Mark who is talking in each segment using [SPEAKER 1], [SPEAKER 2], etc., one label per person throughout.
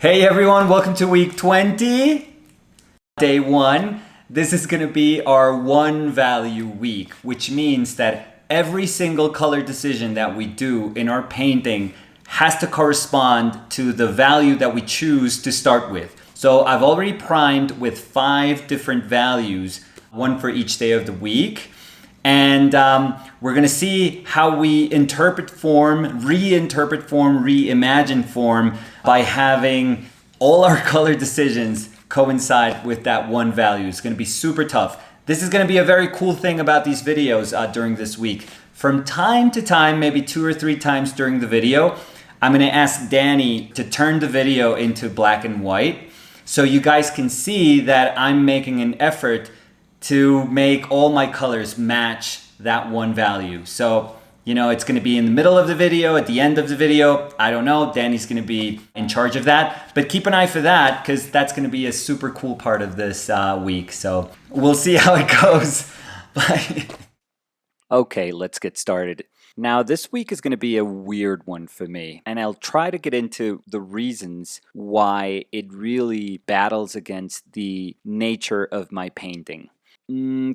[SPEAKER 1] Hey everyone, welcome to week 20, day 1. This is going to be our one value week, which means that every single color decision that we do in our painting has to correspond to the value that we choose to start with. So I've already primed with 5 different values, one for each day of the week. And we're going to see how we interpret form, reinterpret form, reimagine form by having all our color decisions coincide with that one value. It's going to be super tough. This is going to be a very cool thing about these videos during this week. From time to time, maybe 2 or 3 times during the video, I'm going to ask Danny to turn the video into black and white so you guys can see that I'm making an effort to make all my colors match that one value. So, it's going to be in the middle of the video, at the end of the video. I don't know. Danny's going to be in charge of that. But keep an eye for that because that's going to be a super cool part of this week. So we'll see how it goes. Bye.
[SPEAKER 2] Okay, let's get started. Now, this week is going to be a weird one for me, and I'll try to get into the reasons why it really battles against the nature of my painting.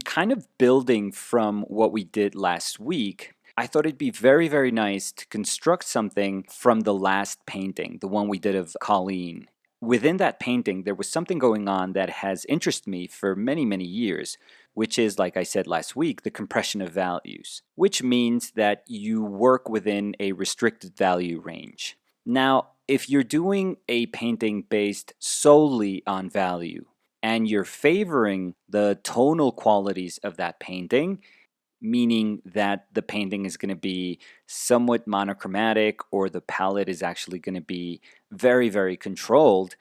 [SPEAKER 2] Kind of building from what we did last week, I thought it'd be very, very nice to construct something from the last painting, the one we did of Colleen. Within that painting, there was something going on that has interested me for many, many years, which is, like I said last week, the compression of values, which means that you work within a restricted value range. Now, if you're doing a painting based solely on value, and you're favoring the tonal qualities of that painting, meaning that the painting is going to be somewhat monochromatic or the palette is actually going to be very, very controlled,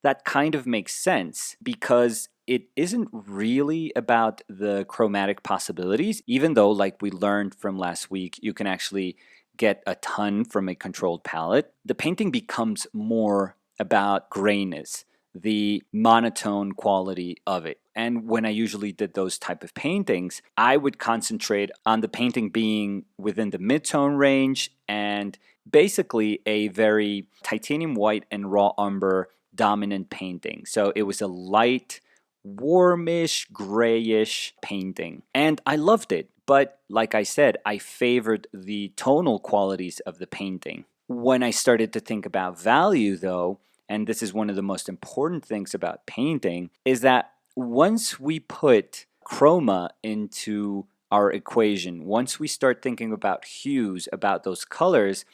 [SPEAKER 2] that kind of makes sense because it isn't really about the chromatic possibilities, even though, like we learned from last week, you can actually get a ton from a controlled palette. The painting becomes more about grayness, the monotone quality of it. And when I usually did those type of paintings, I would concentrate on the painting being within the mid-tone range and basically a very titanium white and raw umber dominant painting. So it was a light, warmish, grayish painting. And I loved it. But like I said, I favored the tonal qualities of the painting. When I started to think about value, though, and this is one of the most important things about painting, is that once we put chroma into our equation, once we start thinking about hues, about those colors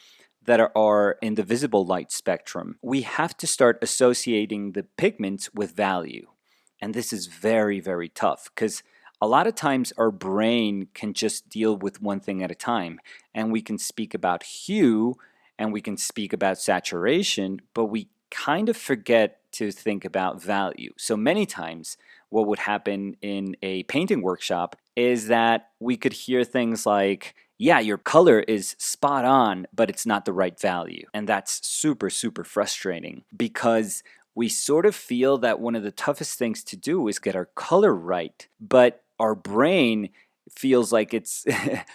[SPEAKER 2] that are in the visible light spectrum, we have to start associating the pigments with value. And this is very, very tough because a lot of times our brain can just deal with one thing at a time. And we can speak about hue and we can speak about saturation, but we kind of forget to think about value. So many times what would happen in a painting workshop is that we could hear things like, yeah, your color is spot on, but it's not the right value. And that's super, super frustrating because we sort of feel that one of the toughest things to do is get our color right, but our brain feels like it's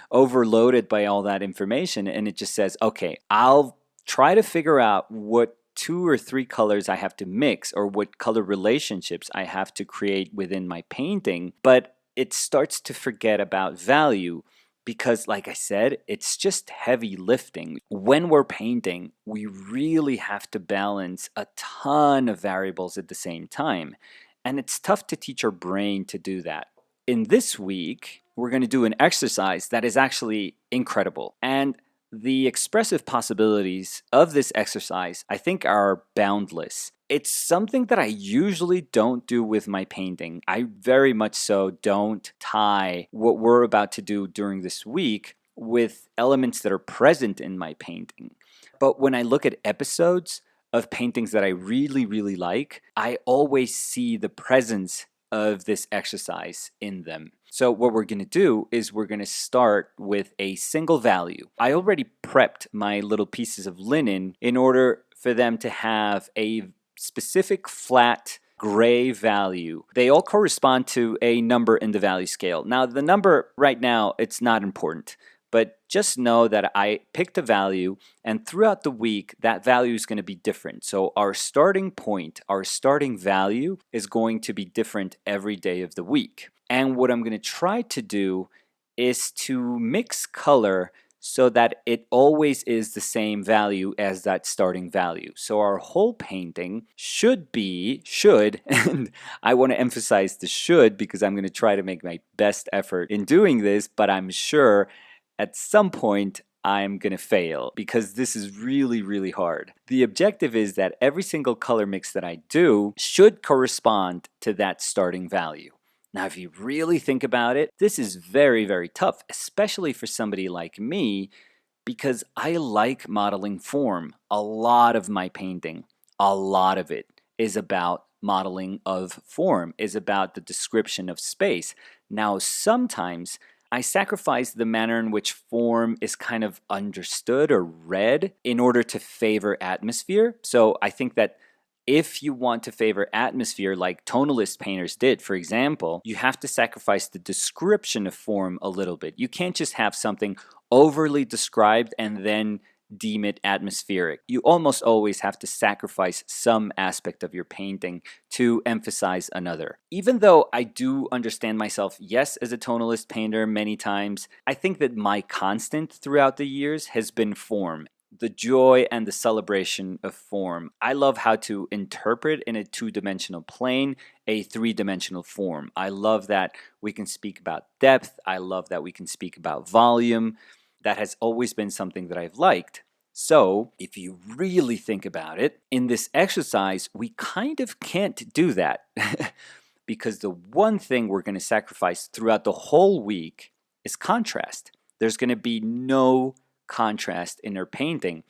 [SPEAKER 2] overloaded by all that information and it just says, okay, I'll try to figure out what 2 or 3 colors I have to mix or what color relationships I have to create within my painting, but it starts to forget about value because, like I said, it's just heavy lifting. When we're painting, we really have to balance a ton of variables at the same time, and it's tough to teach our brain to do that. In this week, we're going to do an exercise that is actually incredible, and the expressive possibilities of this exercise, I think, are boundless. It's something that I usually don't do with my painting. I very much so don't tie what we're about to do during this week with elements that are present in my painting. But when I look at episodes of paintings that I really, really like, I always see the presence of this exercise in them. So what we're going to do is we're going to start with a single value. I already prepped my little pieces of linen in order for them to have a specific flat gray value. They all correspond to a number in the value scale. Now, the number right now, it's not important, but just know that I picked a value, and throughout the week, that value is going to be different. So our starting point, our starting value is going to be different every day of the week. And what I'm going to try to do is to mix color so that it always is the same value as that starting value. So our whole painting should, and I want to emphasize the should because I'm going to try to make my best effort in doing this, but I'm sure at some point I'm going to fail because this is really, really hard. The objective is that every single color mix that I do should correspond to that starting value. Now, if you really think about it, this is very, very tough, especially for somebody like me, because I like modeling form. A lot of my painting, a lot of it is about modeling of form, is about the description of space. Now, sometimes I sacrifice the manner in which form is kind of understood or read in order to favor atmosphere. So I think that if you want to favor atmosphere like tonalist painters did, for example, you have to sacrifice the description of form a little bit. You can't just have something overly described and then deem it atmospheric. You almost always have to sacrifice some aspect of your painting to emphasize another. Even though I do understand myself, yes, as a tonalist painter many times, I think that my constant throughout the years has been form. The joy and the celebration of form. I love how to interpret in a two-dimensional plane a three-dimensional form. I love that we can speak about depth. I love that we can speak about volume. That has always been something that I've liked. So, if you really think about it, in this exercise, we kind of can't do that because the one thing we're going to sacrifice throughout the whole week is contrast. There's going to be no contrast in her painting.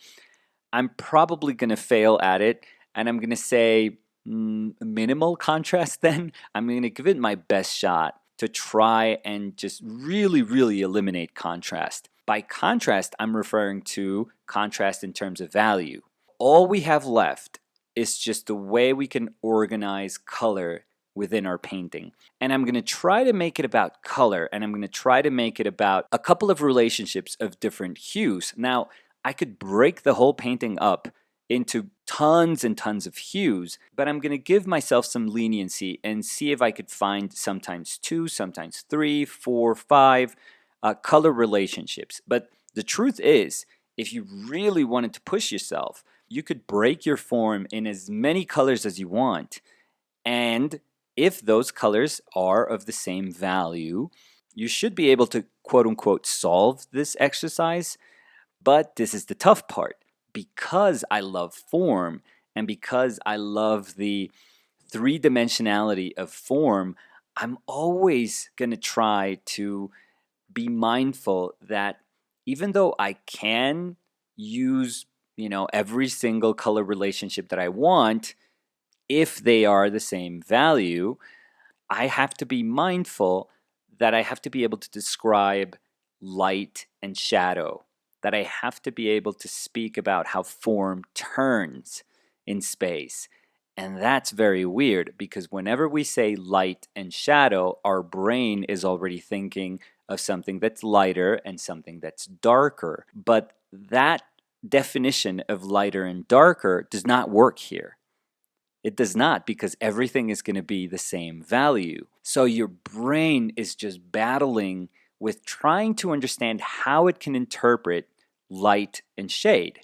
[SPEAKER 2] I'm probably going to fail at it, and I'm going to say minimal contrast then. I'm going to give it my best shot to try and just really, really eliminate contrast. By contrast, I'm referring to contrast in terms of value. All we have left is just the way we can organize color within our painting. And I'm going to try to make it about color, and I'm going to try to make it about a couple of relationships of different hues. Now, I could break the whole painting up into tons and tons of hues, but I'm going to give myself some leniency and see if I could find sometimes 2, sometimes 3, 4, 5 color relationships. But the truth is, if you really wanted to push yourself, you could break your form in as many colors as you want. And if those colors are of the same value, you should be able to quote unquote solve this exercise. But this is the tough part. Because I love form and because I love the three-dimensionality of form, I'm always going to try to be mindful that even though I can use, every single color relationship that I want, if they are the same value, I have to be mindful that I have to be able to describe light and shadow, that I have to be able to speak about how form turns in space. And that's very weird because whenever we say light and shadow, our brain is already thinking of something that's lighter and something that's darker. But that definition of lighter and darker does not work here. It does not, because everything is going to be the same value. So your brain is just battling with trying to understand how it can interpret light and shade.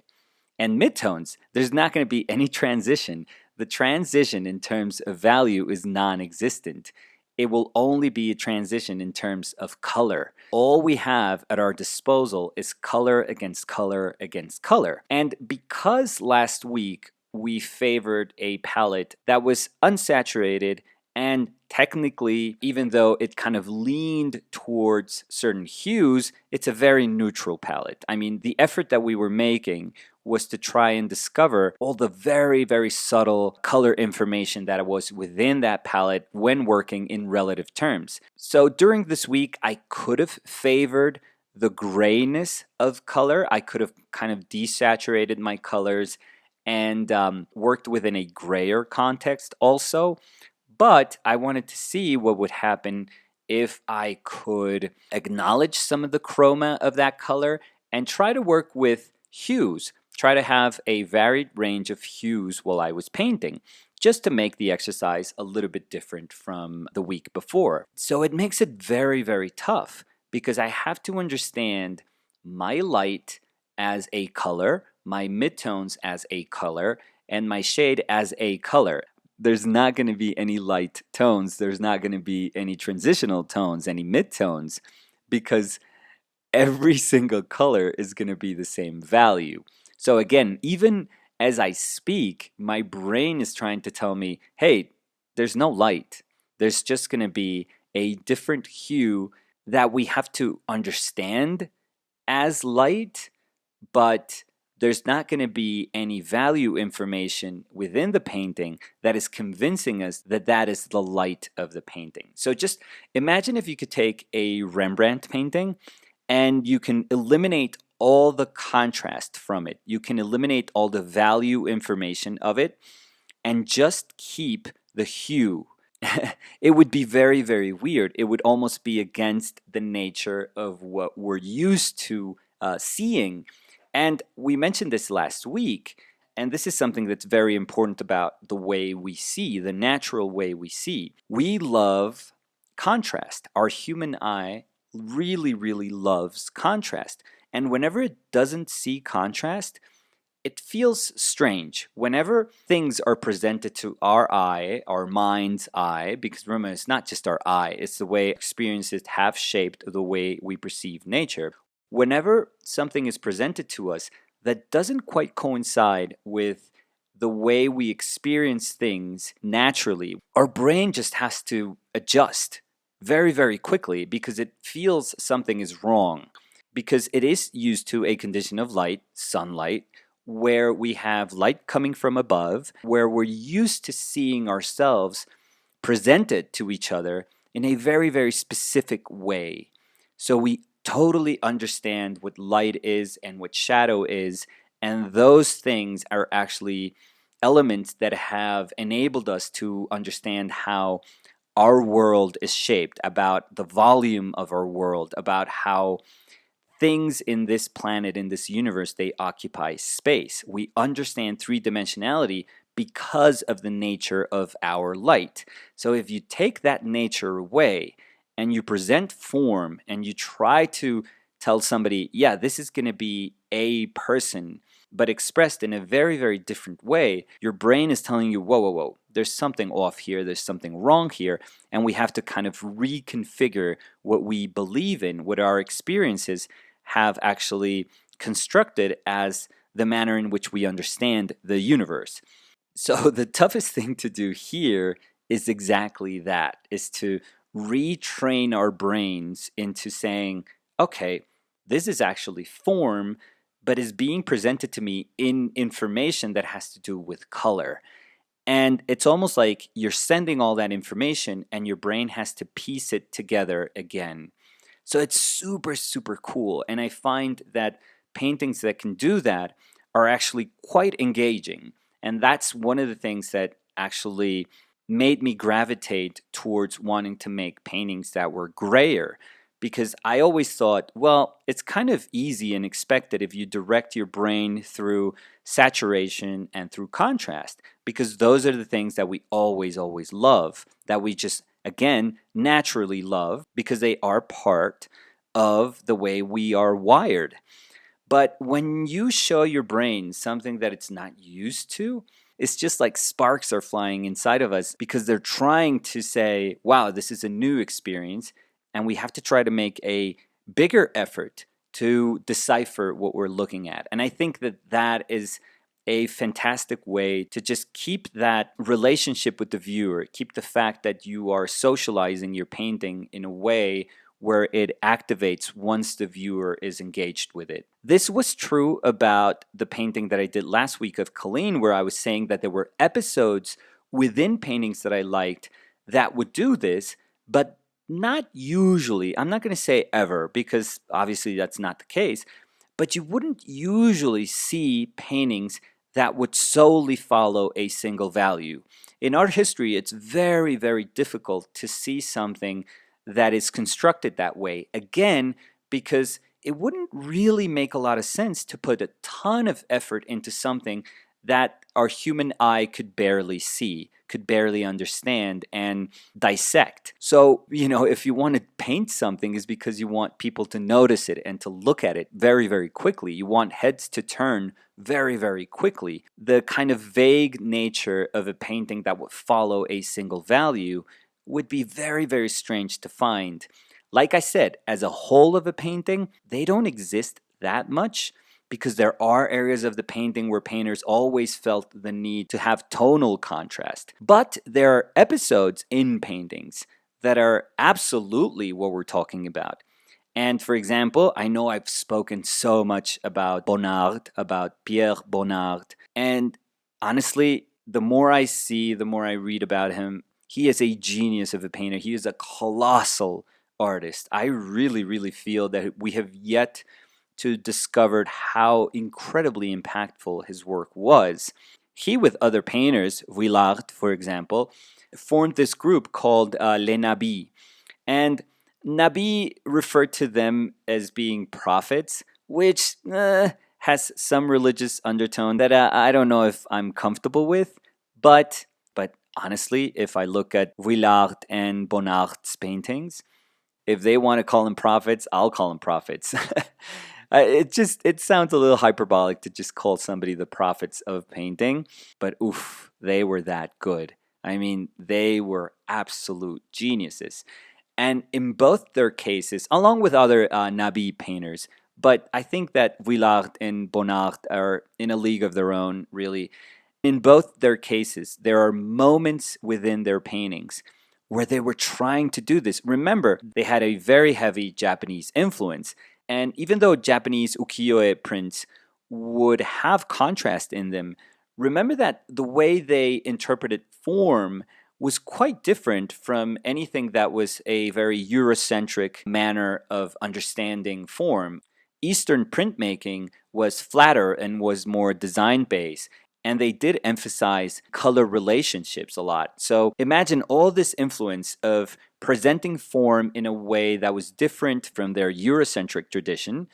[SPEAKER 2] And midtones, there's not going to be any transition. The transition in terms of value is non-existent. It will only be a transition in terms of color. All we have at our disposal is color against color against color. And because last week we favored a palette that was unsaturated and technically, even though it kind of leaned towards certain hues, it's a very neutral palette. I mean, the effort that we were making was to try and discover all the very, very subtle color information that was within that palette when working in relative terms. So during this week, I could have favored the grayness of color. I could have kind of desaturated my colors and worked within a grayer context also. But I wanted to see what would happen if I could acknowledge some of the chroma of that color and try to work with hues, try to have a varied range of hues while I was painting, just to make the exercise a little bit different from the week before. So it makes it very, very tough because I have to understand my light as a color, my midtones as a color, and my shade as a color. There's not going to be any light tones, there's not going to be any transitional tones, any midtones, because every single color is going to be the same value. So again, even as I speak, my brain is trying to tell me, hey, there's no light. There's just going to be a different hue that we have to understand as light, but there's not going to be any value information within the painting that is convincing us that that is the light of the painting. So just imagine if you could take a Rembrandt painting and you can eliminate all the contrast from it. You can eliminate all the value information of it and just keep the hue. It would be very, very weird. It would almost be against the nature of what we're used to seeing. And we mentioned this last week, and this is something that's very important about the way we see, the natural way we see. We love contrast. Our human eye really, really loves contrast. And whenever it doesn't see contrast, it feels strange. Whenever things are presented to our eye, our mind's eye, because remember, it's not just our eye, it's the way experiences have shaped the way we perceive nature. Whenever something is presented to us that doesn't quite coincide with the way we experience things naturally, our brain just has to adjust very, very quickly because it feels something is wrong. Because it is used to a condition of light, sunlight, where we have light coming from above, where we're used to seeing ourselves presented to each other in a very, very specific way. So we totally understand what light is and what shadow is, and those things are actually elements that have enabled us to understand how our world is shaped, about the volume of our world, about how things in this planet, in this universe, they occupy space. We understand three-dimensionality because of the nature of our light. So if you take that nature away and you present form and you try to tell somebody, yeah, this is going to be a person, but expressed in a very, very different way, your brain is telling you, whoa, whoa, whoa, there's something off here, there's something wrong here, and we have to kind of reconfigure what we believe in, what our experiences have actually constructed as the manner in which we understand the universe. So the toughest thing to do here is exactly that, is to retrain our brains into saying, okay, this is actually form, but is being presented to me in information that has to do with color. And it's almost like you're sending all that information and your brain has to piece it together again. So it's super, super cool. And I find that paintings that can do that are actually quite engaging. And that's one of the things that actually made me gravitate towards wanting to make paintings that were grayer. Because I always thought, well, it's kind of easy and expected if you direct your brain through saturation and through contrast, because those are the things that we always, always love, that we just, again, naturally love because they are part of the way we are wired. But when you show your brain something that it's not used to, it's just like sparks are flying inside of us because they're trying to say, wow, this is a new experience. And we have to try to make a bigger effort to decipher what we're looking at. And I think that that is a fantastic way to just keep that relationship with the viewer, keep the fact that you are socializing your painting in a way where it activates once the viewer is engaged with it. This was true about the painting that I did last week of Colleen, where I was saying that there were episodes within paintings that I liked that would do this, but not usually. I'm not going to say ever, because obviously that's not the case, but you wouldn't usually see paintings that would solely follow a single value. In art history, it's very, very difficult to see something that is constructed that way. Again, because it wouldn't really make a lot of sense to put a ton of effort into something that our human eye could barely see, could barely understand and dissect. So, if you want to paint something, is because you want people to notice it and to look at it very, very quickly. You want heads to turn very, very quickly. The kind of vague nature of a painting that would follow a single value would be very, very strange to find. Like I said, as a whole of a painting, they don't exist that much, because there are areas of the painting where painters always felt the need to have tonal contrast. But there are episodes in paintings that are absolutely what we're talking about. And for example, I know I've spoken so much about Bonnard, about Pierre Bonnard, and honestly, the more I see, the more I read about him, he is a genius of a painter. He is a colossal artist. I really, really feel that we have yet to discover how incredibly impactful his work was. He, with other painters, Vuillard, for example, formed this group called Les Nabis. And Nabi referred to them as being prophets, which has some religious undertone that I don't know if I'm comfortable with. But honestly, if I look at Vuillard and Bonnard's paintings, if they want to call them prophets, I'll call them prophets. It sounds a little hyperbolic to just call somebody the prophets of painting, but oof, they were that good. I mean, they were absolute geniuses. And in both their cases, along with other Nabi painters, but I think that Vuillard and Bonnard are in a league of their own, really. In both their cases, there are moments within their paintings where they were trying to do this. Remember, they had a very heavy Japanese influence. And even though Japanese ukiyo-e prints would have contrast in them, remember that the way they interpreted form was quite different from anything that was a very Eurocentric manner of understanding form. Eastern printmaking was flatter and was more design based, and they did emphasize color relationships a lot. So imagine all this influence of presenting form in a way that was different from their Eurocentric tradition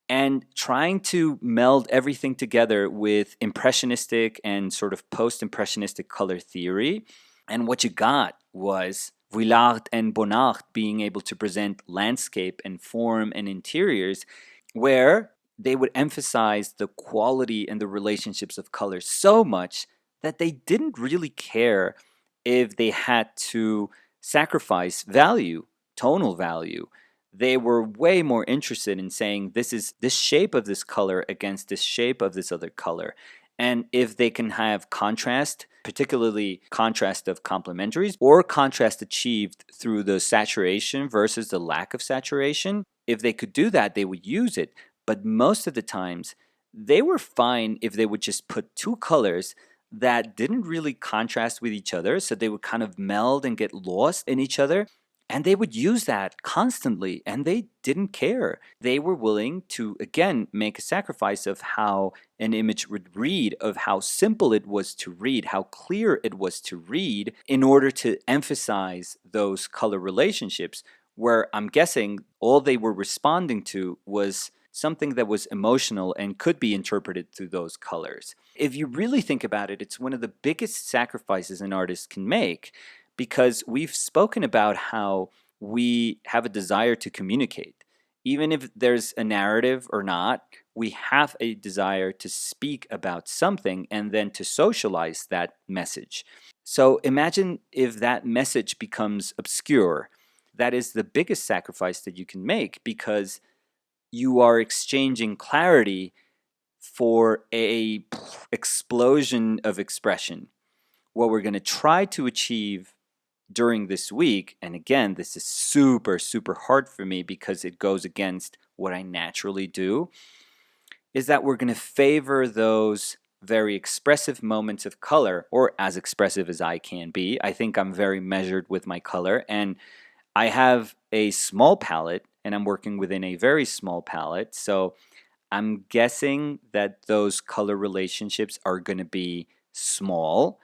[SPEAKER 2] and trying to meld everything together with impressionistic and sort of post-impressionistic color theory. And what you got was Vuillard and Bonnard being able to present landscape and form and interiors where they would emphasize the quality and the relationships of color so much that they didn't really care if they had to sacrifice value, tonal value. They were way more interested in saying this is this shape of this color against this shape of this other color. And if they can have contrast, particularly contrast of complementaries or contrast achieved through the saturation versus the lack of saturation, if they could do that, they would use it. But most of the times, they were fine if they would just put two colors that didn't really contrast with each other. So they would kind of meld and get lost in each other. And they would use that constantly, and they didn't care. They were willing to, again, make a sacrifice of how an image would read, of how simple it was to read, how clear it was to read, in order to emphasize those color relationships, where I'm guessing all they were responding to was something that was emotional and could be interpreted through those colors. If you really think about it, it's one of the biggest sacrifices an artist can make, because we've spoken about how we have a desire to communicate. Even if there's a narrative or not, we have a desire to speak about something and then to socialize that message. So imagine if that message becomes obscure. That is the biggest sacrifice that you can make, because you are exchanging clarity for a explosion of expression. What we're going to try to achieve during this week, and again, this is super, super hard for me because it goes against what I naturally do, is that we're going to favor those very expressive moments of color, or as expressive as I can be. I think I'm very measured with my color, and I have a small palette, and I'm working within a very small palette. So I'm guessing that those color relationships are going to be small,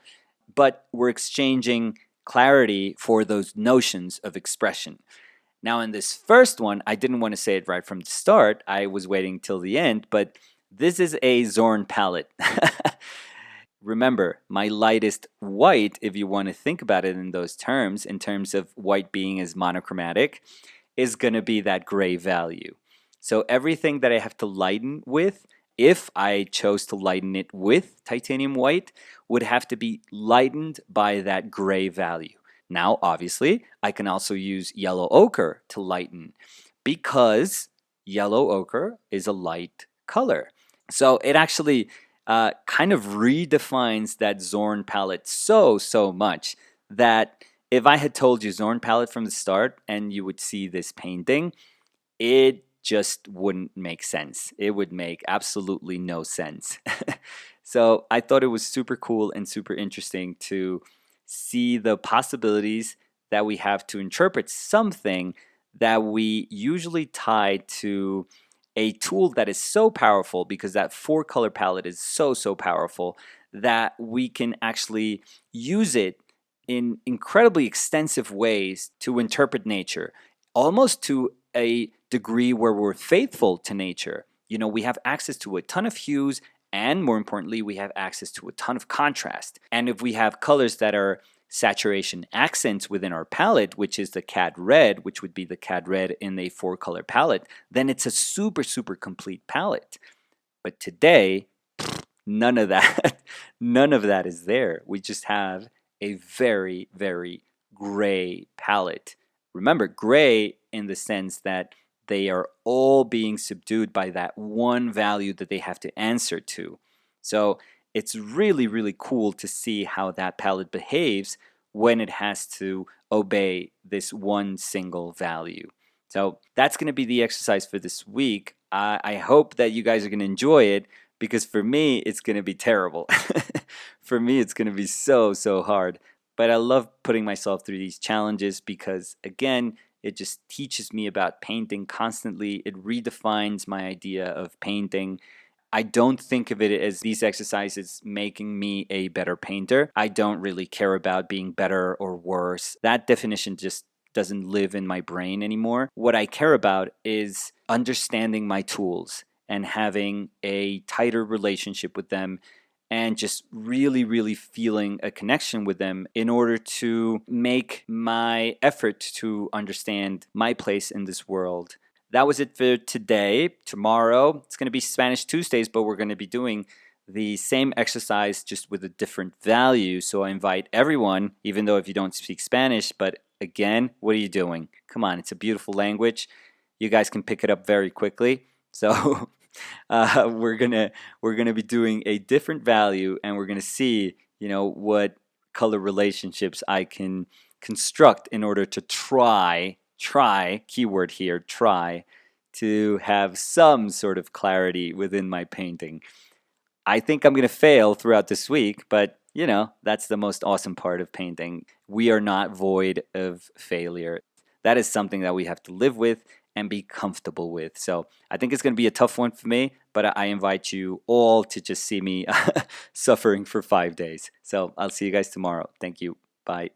[SPEAKER 2] but we're exchanging clarity for those notions of expression. Now, in this first one, I didn't want to say it right from the start. I was waiting till the end, but this is a Zorn palette. Remember, my lightest white, if you want to think about it in terms of white being as monochromatic, is going to be that gray value. So everything that I have to lighten with, if I chose to lighten it with titanium white, would have to be lightened by that gray value. Now, obviously, I can also use yellow ochre to lighten because yellow ochre is a light color. So it actually kind of redefines that Zorn palette so much that if I had told you Zorn palette from the start and you would see this painting, it just wouldn't make sense. It would make absolutely no sense. So I thought it was super cool and super interesting to see the possibilities that we have to interpret something that we usually tie to a tool that is so powerful, because that four color palette is so powerful that we can actually use it in incredibly extensive ways to interpret nature, almost to a degree where we're faithful to nature. You know, we have access to a ton of hues, and more importantly, we have access to a ton of contrast. And if we have colors that are saturation accents within our palette, which is the cad red, which would be the cad red in a four color palette, then it's a super complete palette. But today, none of that, none of that is there. We just have a very gray palette. Remember, gray in the sense that they are all being subdued by that one value that they have to answer to. So it's really cool to see how that palette behaves when it has to obey this one single value. So that's going to be the exercise for this week. I hope that you guys are going to enjoy it, because for me, it's going to be terrible. For me, it's going to be so hard. But I love putting myself through these challenges because, again, it just teaches me about painting constantly. It redefines my idea of painting. I don't think of it as these exercises making me a better painter. I don't really care about being better or worse. That definition just doesn't live in my brain anymore. What I care about is understanding my tools and having a tighter relationship with them, and just really feeling a connection with them in order to make my effort to understand my place in this world. That was it for today. Tomorrow, it's going to be Spanish Tuesdays, but we're going to be doing the same exercise just with a different value. So I invite everyone, even though if you don't speak Spanish, but again, what are you doing? Come on, it's a beautiful language. You guys can pick it up very quickly. So we're gonna be doing a different value, and we're gonna see, what color relationships I can construct in order to try, keyword here, try to have some sort of clarity within my painting. I think I'm gonna fail throughout this week, but that's the most awesome part of painting. We are not void of failure. That is something that we have to live with and be comfortable with. So I think it's going to be a tough one for me, but I invite you all to just see me suffering for 5 days. So I'll see you guys tomorrow. Thank you. Bye.